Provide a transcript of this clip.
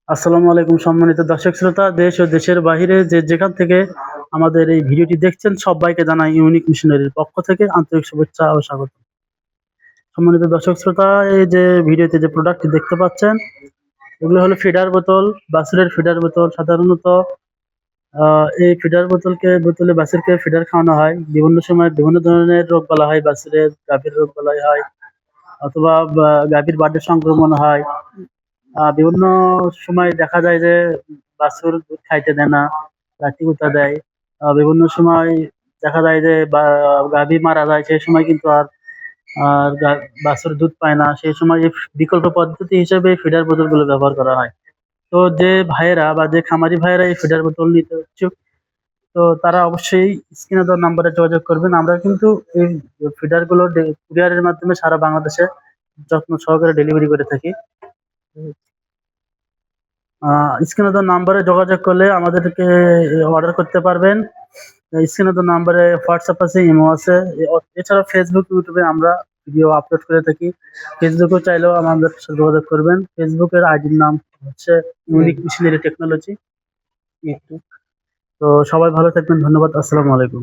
আসসালামু আলাইকুম সম্মানিত দর্শক শ্রোতা, দেশ ও দেশের বাহিরে যে যেখান থেকে আমাদের এই ভিডিওটি দেখছেন সবাইকে জানাই ইউনিক মিশনারির পক্ষ থেকে আন্তরিক শুভেচ্ছা ও স্বাগত। সম্মানিত দর্শক শ্রোতা, এই যে ভিডিওতে যে প্রোডাক্টটি দেখতে পাচ্ছেন এগুলো হলো ফিডার বোতল, বাছুরের ফিডার বোতল। সাধারণত এই ফিডার বোতলে বাছুরকে ফিডার খাওয়ানো হয়। বিভিন্ন সময় বিভিন্ন ধরনের রোগ বালাই হয়, বাছুরের গাভীর রোগ বালাই হয় অথবা গাভীর বার্ডে সংক্রমণ হয়। বিভিন্ন সময় দেখা যায় যে বাছুর দুধ খাইতে দেয় না, লাঠি গুঁতা দেয়। বিভিন্ন সময় দেখা যায় যে গাভী মারা যায়, সেই সময় কিন্তু আর আর বাছুর দুধ পায় না। সেই সময় এই বিকল্প পদ্ধতি হিসেবে ফিডার বোতলগুলো ব্যবহার করা হয়। তো যে ভাইয়েরা বা যে খামারি ভাইয়েরা এই ফিডার বোতল নিতে ইচ্ছুক, তো তারা অবশ্যই স্ক্রিনে দেওয়া নাম্বারে যোগাযোগ করবেন। আমরা কিন্তু এই ফিডার গুলো কুরিয়ারের মাধ্যমে সারা বাংলাদেশে যত্ন সহকারে ডেলিভারি করে থাকি। স্ক্রিনে দেওয়া নাম্বারে যোগাযোগ করলে আমাদেরকে অর্ডার করতে পারবেন। স্ক্রিনে দেওয়া নাম্বারে হোয়াটসঅ্যাপ আছে, ইমো আছে। এছাড়া ফেসবুক, ইউটিউবে আমরা ভিডিও আপলোড করে থাকি। ফেসবুকেও চাইলেও আমাদের সাথে যোগাযোগ করবেন। ফেসবুকের আইডির নাম হচ্ছে ইউনিক মিশনারি টেকনোলজি। তো সবাই ভালো থাকবেন। ধন্যবাদ। আসসালামু আলাইকুম।